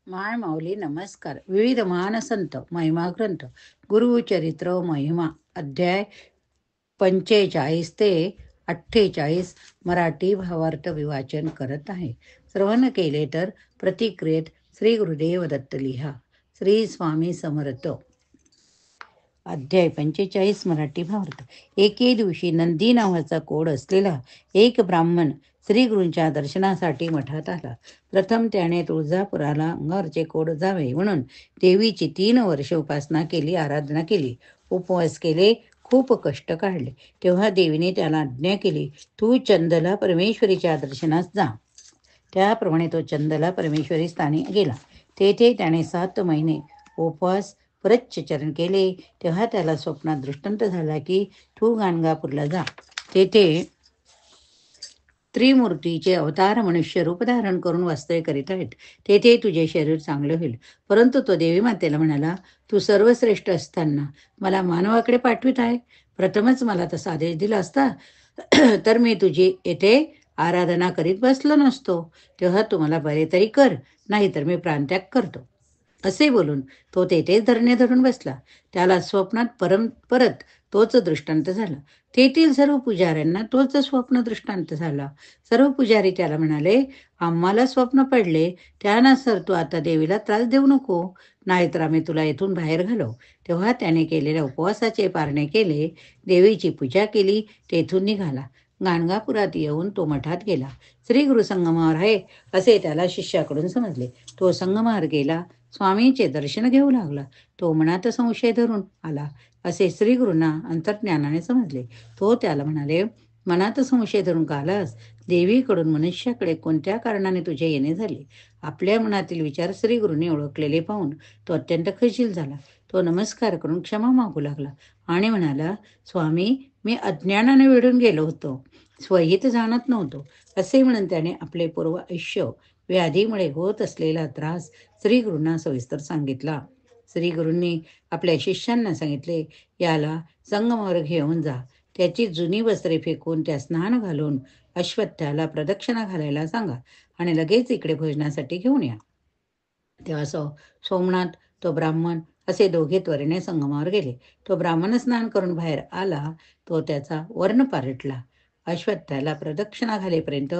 माय माऊली नमस्कार. विविध महान संत महिमा ग्रंथ गुरुचरित्र महिमा अध्याय 45 ते 48 मराठी भावार्थ विवाचन करत आहे. श्रवण केले तर प्रतिक्रियेत श्री गुरुदेव दत्त लिहा. श्री स्वामी समर्थ. अध्याय 45 मराठी भावार्थ. एके दिवशी नंदी नावाचा कोड असलेला एक ब्राह्मण श्री गुरूंच्या दर्शनासाठी मठात आला. प्रथम त्याने तुळजापुराला अंगावरचे कोड जावे म्हणून देवीची 3 वर्ष उपासना केली, आराधना केली, उपवास केले, खूप कष्ट काढले. तेव्हा देवीने त्याला आज्ञा केली, तू चंदला परमेश्वरीच्या दर्शनास जा. त्याप्रमाणे तो चंदला परमेश्वरी स्थानी गेला. तेथे त्याने 7 महिने उपवास परच्चरण केले. तेव्हा त्याला स्वप्नात दृष्टांत झाला की तू गाणगापूरला जा. तेथे त्रिमूर्तीचे अवतार मनुष्य रूप धारण करून वास्तव्य करीत आहेत. तेथे तुझे शरीर चांगले होईल. परंतु तो देवी मातेला म्हणाला, तू सर्वश्रेष्ठ असताना मला मानवाकडे पाठवित आहे. प्रथमच मला तसा आदेश दिला असता तर मी तुझी येथे आराधना करीत बसलो नसतो. तेव्हा तू मला बरे तरी कर, नाही तर मी प्राणत्याग करतो. असे बोलून तो तेथेच धरणे धरून बसला. त्याला स्वप्नात परत तोच दृष्टांत झाला. तेथील सर्व पुजाऱ्यांना तोच स्वप्न दृष्टांत झाला. सर्व पुजारी त्याला म्हणाले, आम्हाला स्वप्न पडले, त्यानुसार तू आता देवीला त्रास देऊ नको, नाहीतर आम्ही तुला येथून बाहेर घालवू. तेव्हा त्याने केलेल्या उपवासाचे पारणे केले, देवीची पूजा केली, तेथून निघाला. गाणगापुरात येऊन तो मठात गेला. श्री गुरु संगमावर आहे असे त्याला शिष्याकडून समजले. तो संगमावर गेला, स्वामींचे दर्शन घेऊ लागला. तो मनात संशय धरून आला असे श्री गुरूंना अंतर्ज्ञानाने समजले. तो त्याला म्हणाले, मनात संशय धरून का आलास? देवीकडून मनुष्याकडे कोणत्या कारणाने तुझे येणे झाले? आपल्या मनातील विचार श्री गुरूंनी ओळखलेले पाहून तो अत्यंत खजील झाला. तो नमस्कार करून क्षमा मागू लागला आणि म्हणाला, स्वामी, मी अज्ञानाने वेढून गेलो होतो, स्वहित जाणत नव्हतो. असे म्हणून त्याने आपले पूर्व आयुष्य व्याधीमुळे होत असलेला त्रास श्री गुरूंना सविस्तर सांगितला. श्री गुरूंनी आपल्या शिष्यांना सांगितले, याला संगमावर घेऊन जा. त्याची जुनी वस्त्रे फेकून त्या स्नान घालून अश्वत्थाला प्रदक्षिणा घालायला सांगा आणि लगेच इकडे भोजनासाठी घेऊन या. तेव्हा सोमनाथ, तो ब्राह्मण असे दोघे त्वरेने संगमावर गेले. तो ब्राह्मण स्नान करून बाहेर आला, तो त्याचा वर्ण पालटला. अश्वत्थाला प्रदक्षिणा घालेपर्यंत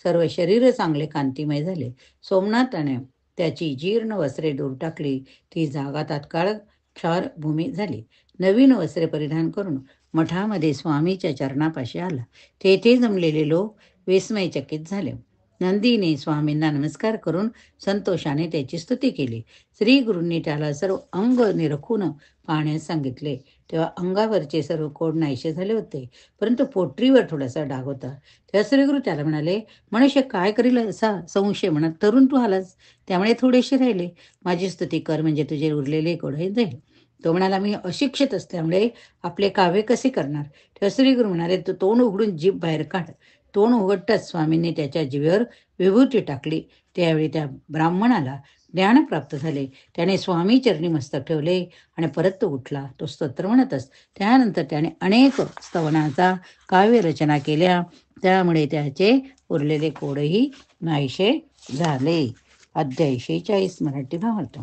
सर्व शरीर चांगले कांतिमय झाले. सोमनाथाने त्याची जीर्ण वस्त्रे दूर टाकली. ती जागा तात्काळ क्षार भूमी झाली. नवीन वस्त्रे परिधान करून मठामध्ये स्वामीच्या चरणापाशी आला. तेथे जमलेले लोक विस्मयचकित झाले. नंदीने स्वामींना नमस्कार करून संतोषाने त्याची स्तुती केली. श्री गुरूंनी त्याला सर्व अंग निरखून पाहण्यास सांगितले. तेव्हा अंगावरचे सर्व कोड नाहीसे झाले होते, परंतु पोटरीवर थोडासा डाग होता. तेव्हा श्रीगुरु त्याला म्हणाले, मनुष्य काय करील असा संशय म्हणत तरुण तू आलास, त्यामुळे थोडेसे राहिले. माझी स्तुती कर, म्हणजे तुझे उरलेले कोडही जाईल. तो म्हणाला, मी अशिक्षित असल्यामुळे आपले काव्य कसे करणार? तेव्हा श्रीगुरु म्हणाले, तू तोंड उघडून जीभ बाहेर काढ. तोंड उघडताच स्वामींनी त्याच्या जिभेवर विभूती टाकली. त्यावेळी त्या ब्राह्मणाला ज्ञान प्राप्त झाले. त्याने स्वामी चरणी मस्तक ठेवले आणि परत तो उठला. तो स्तोत्र म्हणतच त्यानंतर त्याने अनेक स्तवनाचा काव्य रचना केल्या. त्यामुळे त्याचे उरलेले कोडही नाहीसे झाले. अध्याय 46 मराठी भावार्थ.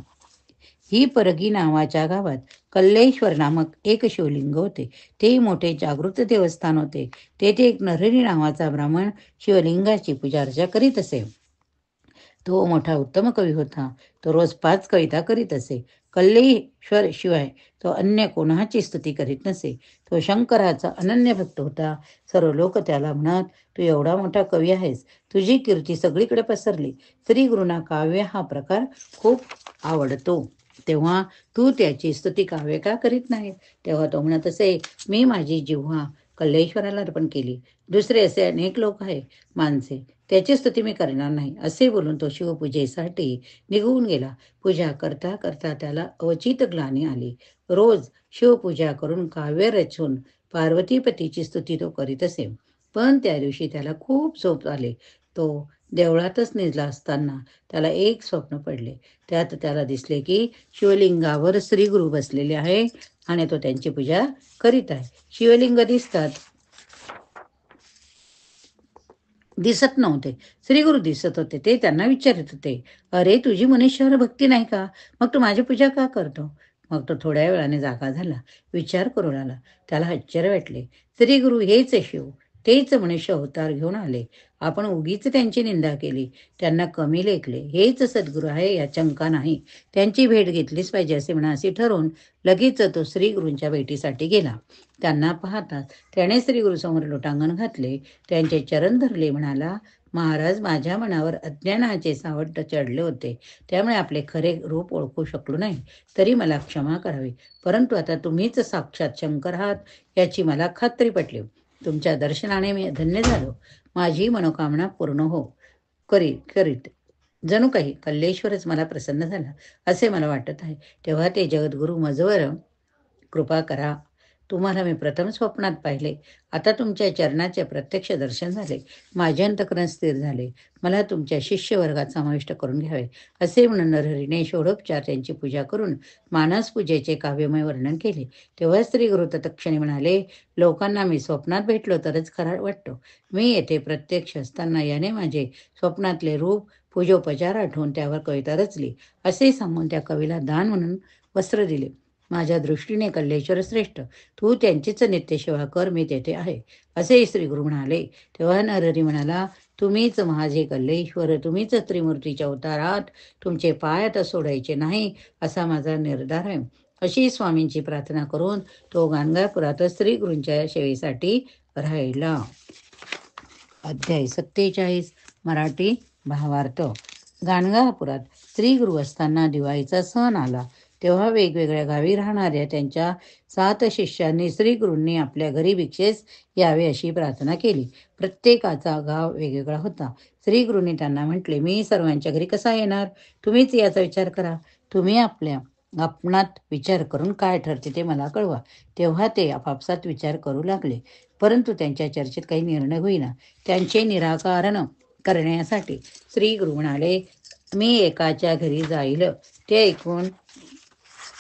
ही परगी नावाच्या गावात कल्लेश्वर नामक एक शिवलिंग होते. ते मोठे जागृत देवस्थान होते. तेथे एक नरहरी नावाचा ब्राह्मण शिवलिंगाची पूजा अर्चा करीत असे. तो मोठा उत्तम कवी होता. तो रोज 5 कविता करीत असे. कल्लेश्वर शिवाय तो अन्य कोणाची स्तुती करीत नसे. तो शंकराचा अनन्य भक्त होता. सर्व लोक त्याला म्हणत, तू एवढा मोठा कवी आहेस, तुझी कीर्ती सगळीकडे पसरली. श्री गुरुना काव्य हा प्रकार खूप आवडतो, तेव्हा तू त्याची स्तुती काव्य का करीत नाही? तेव्हा तो म्हणत असे, मी माझी जिव्हा कल्लेश्वराला अर्पण केली. दुसरे असे अनेक लोक आहे, माणसे, त्याची स्तुती मी करणार नाही. असे बोलून तो शिवपूजेसाठी निघून गेला. पूजा करता करता त्याला अवचित ग्लानी आली. रोज शिवपूजा करून काव्य रचून पार्वतीपतीची स्तुती तो करीत असे. पण त्या दिवशी त्याला खूप झोप आले. तो देवळातच निजला असताना त्याला एक स्वप्न पडले. त्यात त्याला दिसले की शिवलिंगावर श्रीगुरु बसलेले आहे आणि तो त्यांची पूजा करीत आहे. शिवलिंग दिसतात दिसत नव्हते. श्रीगुरू दिसत होते. ते त्यांना विचारत होते, "अरे, तुझी मनुष्यावर भक्ती नाही का? मग तू माझी पूजा का करतो?" मग तो थोड्या वेळाने जागा झाला. विचार करू लागला. त्याला आश्चर्य वाटले. श्रीगुरू हेच शिव, तेच मनुष्य अवतार घेऊन आले. आपण उगीच त्यांची निंदा केली, त्यांना कमी लेखले. हेच सद्गुरू आहे, यात शंका नाही. त्यांची भेट घेतलीच पाहिजे असे मनाशी ठरवून लगेच तो श्रीगुरूंच्या भेटीसाठी गेला. त्यांना पाहताच त्याने श्रीगुरूसमोर लोटांगण घातले. त्यांचे चरण धरले. म्हणाला, "महाराज, माझ्या मनावर अज्ञानाचे सावट चढले होते. त्यामुळे आपले खरे रूप ओळखू शकलो नाही. तरी मला क्षमा करावी. परंतु आता तुम्हीच साक्षात शंकर आहात याची मला खात्री पटली. तुमच्या दर्शनाने मी धन्य झालो. माझी मनोकामना पूर्ण करीत जणू काही कल्लेश्वरच मला प्रसन्न झाला असे मला वाटत आहे. तेव्हा ते जगद्गुरू माझवर कृपा करा. तुम्हाला मी प्रथम स्वप्नात पाहिले. आता तुमच्या चरणाचे प्रत्यक्ष दर्शन झाले. माझे अंतःकरण स्थिर झाले. मला तुमच्या शिष्यवर्गात समाविष्ट करून घ्यावे असे म्हणून नरहरीने षोडोपचार त्यांची पूजा करून मानस पूजेचे काव्यमय वर्णन केले. तेव्हा श्री गुरु तत्क्षणी म्हणाले, "लोकांना मी स्वप्नात भेटलो तरच खरा वाटतो. मी येथे प्रत्यक्ष असताना याने माझे स्वप्नातले रूप पूजोपचार आठवून त्यावर कविता रचली." असे सांगून त्या कवीला दान म्हणून वस्त्र दिले. माझ्या दृष्टीने कल्लेश्वर श्रेष्ठ, तू त्यांचीच नित्यसेवा कर, मी तेथे आहे असे श्रीगुरु म्हणाले. तेव्हा नरहरी म्हणाला, तुम्हीच माझे कल्लेश्वर, तुम्हीच त्रिमूर्तीच्या अवतारात, तुमचे पाय आता सोडायचे नाही असा माझा निर्धार आहे. अशी स्वामींची प्रार्थना करून तो गाणगापुरात श्रीगुरूंच्या सेवेसाठी राहिला. अध्याय 47 मराठी भावार्थ. गाणगापुरात श्रीगुरू असताना दिवाळीचा सण आला. तेव्हा वेगवेगळ्या गावी राहणाऱ्या त्यांच्या 7 शिष्यांनी श्रीगुरूंनी आपल्या घरी भिक्षेस यावे अशी प्रार्थना केली. प्रत्येकाचा गाव वेगवेगळा होता. श्रीगुरूंनी त्यांना म्हटले, मी सर्वांच्या घरी कसा येणार? तुम्हीच याचा विचार करा. तुम्ही आपणात विचार करून काय ठरते ते मला कळवा. तेव्हा ते आपापसात विचार करू लागले. परंतु त्यांच्या चर्चेत काही निर्णय होईना. त्यांचे निराकरण करण्यासाठी श्रीगुरू म्हणाले, मी एकाच्या घरी जाईल. ते ऐकून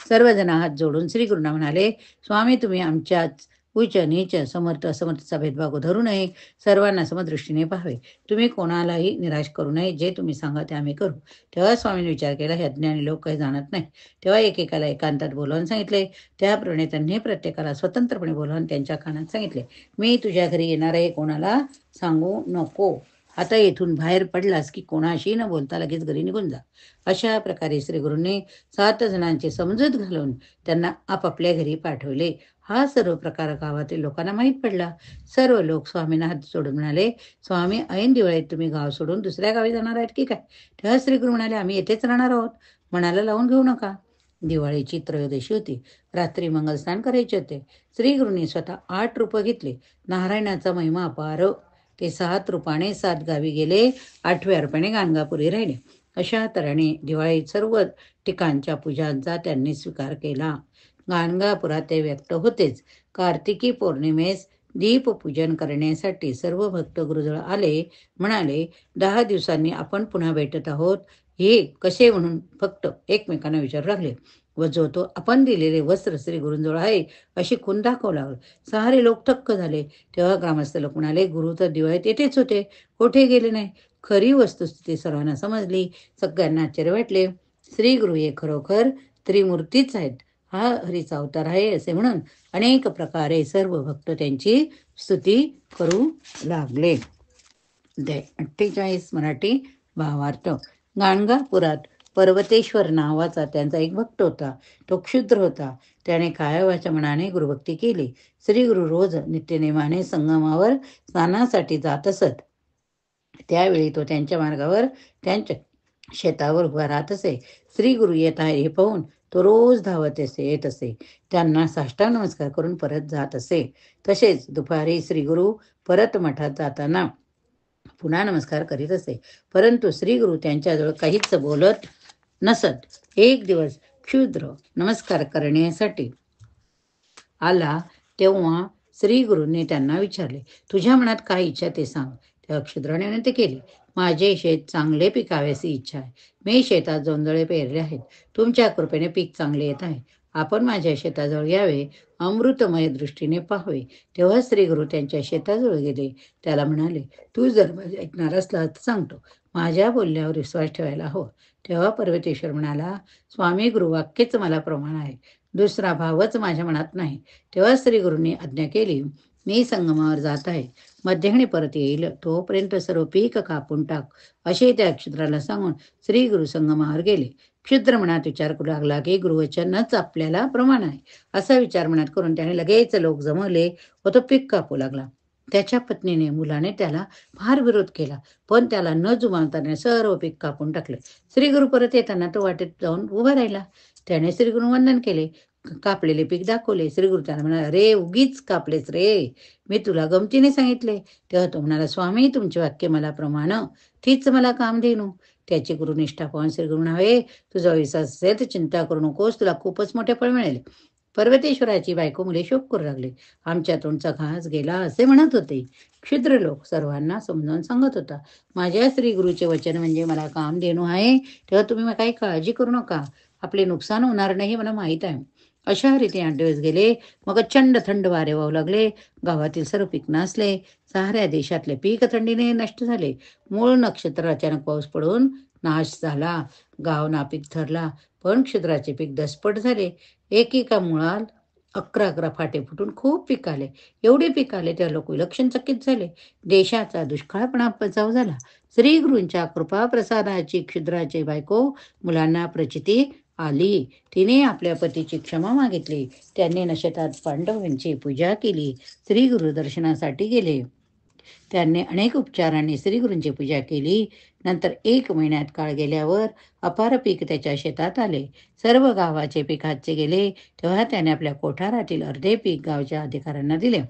सर्वजण हात जोडून श्रीगुरूंना म्हणाले, स्वामी, तुम्ही आमच्याच उच्च नीच समर्थ असमर्थचा भेदभाव धरू नये. सर्वांना समदृष्टीने पाहावे. तुम्ही कोणालाही निराश करू नये. जे तुम्ही सांगा ते आम्ही करू. तेव्हा स्वामींनी विचार केला, हे अज्ञानी लोक काही जाणत नाही. तेव्हा एकेकाला एकांतात बोलावून सांगितले. त्याप्रमाणे त्यांनी प्रत्येकाला स्वतंत्रपणे बोलावून त्यांच्या कानात सांगितले, मी तुझ्या घरी येणार आहे, कोणाला सांगू नको. आता येथून बाहेर पडलास की कोणाशी न बोलता लगेच घरी निघून जा. अशा प्रकारे श्रीगुरूंनी 7 जणांची समजूत घालून त्यांना आपापल्या घरी पाठवले. हा सर्व प्रकार गावातील लोकांना माहीत पडला. सर्व लोक स्वामींना हात जोडून म्हणाले, स्वामी, ऐन दिवाळीत तुम्ही गाव सोडून दुसऱ्या गावी जाणार आहेत की काय? तेव्हा श्रीगुरू म्हणाले, आम्ही येथेच राहणार आहोत. मनाला लावून घेऊ नका. दिवाळीची त्रयोदशी होती. रात्री मंगलस्नान करायचे होते. श्रीगुरूंनी स्वतः 8 रूप घेतले. नारायणाचा महिमा अपार. ते 7 रूपाने 7 गावी गेले. 8व्या रूपाने गाणगापुरी राहिले. अशा तऱ्हेने दिवाळीत सर्व ठिकाणच्या पूजांचा त्यांनी स्वीकार केला. गाणगापुरात ते व्यक्त होतेच. कार्तिकी पौर्णिमेस दीपपूजन करण्यासाठी सर्व भक्त गुरुजवळ आले. म्हणाले, 10 दिवसांनी आपण पुन्हा भेटत आहोत, हे कसे म्हणून फक्त एकमेकांना विचारू लागले. व जो तो आपण दिलेले वस्त्र श्री गुरुंजवळ आहे अशी खून दाखवू लागले. सारे लोक थक्क झाले. तेव्हा ग्रामस्थ लोक म्हणाले, गुरु तर दिवाळीत येतेच होते, कुठे गेले नाही? खरी वस्तुस्थिती सर्वांना समजली. सगळ्यांना आश्चर्य वाटले. श्री गुरु हे खरोखर त्रिमूर्तीच आहेत. हा हरीचा अवतार आहे असे म्हणून अनेक प्रकारे सर्व भक्त त्यांची स्तुती करू लागले. 48 मराठी भावार्थ. गाणगापुरात पर्वतेश्वर नावाचा त्यांचा एक भक्त होता. तो क्षुद्र होता. त्याने कायावाच्या मनाने गुरुभक्ती केली. श्री गुरु रोज नित्यनेमाने संगमावर स्नानासाठी जात असत. त्यावेळी तो त्यांच्या मार्गावर त्यांच्या शेतावर उभा राहत असे. श्री गुरु येत आहे हे पाहून तो रोज धावत येत असे. त्यांना साष्टांग नमस्कार करून परत जात असे. तसेच दुपारी श्री गुरु परत मठात जाताना पुन्हा नमस्कार करीत असे. परंतु श्री गुरु त्यांच्याजवळ काहीच बोलत नसत. एक दिवस क्षुद्र नमस्कार करण्यासाठी आला. तेव्हा श्री गुरूंनी त्यांना विचारले, तुझ्या मनात काय इच्छा ते सांग. तेव्हा क्षुद्राने विनंती केली, माझे शेत चांगले पिकावे अशी इच्छा आहे. मी शेतात जोंधळे पेरले आहेत. तुमच्या कृपेने पीक चांगले येत आहे. आपण माझ्या शेताजवळ यावे, अमृतमय दृष्टीने पाहावे. तेव्हा श्रीगुरु त्यांच्या शेताजवळ गेले. त्याला म्हणाले, तू जर माझे ऐकणार असला तर सांगतो, माझ्या बोलण्यावर विश्वास ठेवायला हवा. तेव्हा पर्वतेश्वर म्हणाला, स्वामी गुरुवाक्यच मला प्रमाण आहे, दुसरा भावच माझ्या मनात नाही. तेव्हा श्रीगुरूंनी आज्ञा केली, मी संगमावर जात आहे, मध्याह्नी परत येईल, तोपर्यंत सर्व पीक कापून टाक, असे त्या क्षुद्राला सांगून श्रीगुरु संगमावर गेले. क्षुद्र मनात विचार करू लागला की गुरुवचनच आपल्याला प्रमाण आहे. असा विचार मनात करून त्याने लगेच लोक जमवले व तो पीक कापू लागला. त्याच्या पत्नीने मुलाने त्याला फार विरोध केला, पण त्याला न जुमानता सर्व पीक कापून टाकले. श्रीगुरु परत येताना तो वाटेत जाऊन उभा राहिला. त्याने श्रीगुरु वंदन केले, कापलेले पीक दाखवले. श्रीगुरु त्याला म्हणाला, रे उगीच कापलेच रे, मी तुला गमतीने सांगितले. तेव्हा तो म्हणाला, स्वामी तुमचे वाक्य मला प्रमाण, तीच मला काम देणू. त्याची गुरुनिष्ठा पाहून श्रीगुरु म्हणावे, तुझा विश्वास असेल तर चिंता करू नकोस, तुला खूपच मोठे फळ मिळेल. पर्वतेश्वराची बायको मुले शोक करू लागले. आमच्या तोंडचा घास गेला असे म्हणत होते. क्षुद्र लोक सर्वांना समजावून सांगत होता, माझ्या श्री गुरुचे वचन म्हणजे मला काम देणू आहे, तेव्हा तुम्ही काही काळजी करू नका, आपले नुकसान होणार नाही मला माहीत आहे. अशा रीती 8 दिवस गेले. मग चंड थंड वारे वाहू लागले. गावातील सर्व पीक नासले. साऱ्या देशातले पीक थंडीने नष्ट झाले. मूळ नक्षत्र अचानक पाऊस पडून नाश झाला. गाव नापीक ठरला. पण क्षुद्राचे पीक दसपट झाले. एकेका मुळात 11 फाटे फुटून खूप पीक आले. एवढे पीक आले त्या लोक विलक्षण चकित झाले. देशाचा दुष्काळपणा बचाव झाला. श्रीगुरूंच्या कृपा प्रसादाची क्षुद्राची बायको मुलांना प्रचिती आली. तिने आपल्या पतीची क्षमा मागितली. त्यांनी नशेतात पांडवांची पूजा केली. श्रीगुरु दर्शनासाठी गेले. त्यांनी अनेक उपचारांनी श्रीगुरूंची पूजा केली. नंतर 1 महिन्यात काळ गेल्यावर अपार पीक त्याच्या शेतात आले. सर्व गावाचे पीक हातचे गेले. तेव्हा त्याने आपल्या कोठारातील अर्धे पीक गावच्या अधिकाऱ्यांना दिले.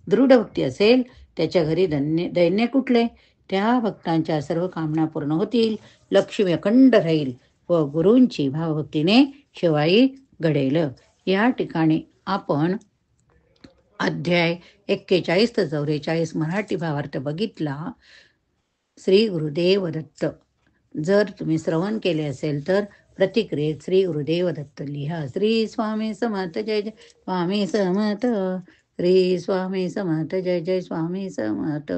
दृढ भक्ती असेल त्याच्या घरी दैन्य कुठले. त्या भक्तांच्या सर्व कामना पूर्ण होतील, लक्ष्मी अखंड राहील व गुरूंची भावभक्तीने शिवाई घडेल. या ठिकाणी आपण अध्याय 41 ते 44 मराठी भावार्थ बघितला. श्री गुरुदेव दत्त. जर तुम्ही श्रवण केले असेल तर प्रतिक्रियेत श्री गुरुदेव दत्त लिहा. श्री स्वामी समर्थ. जय जय स्वामी समर्थ. श्री स्वामी समर्थ. जय जय स्वामी समर्थ.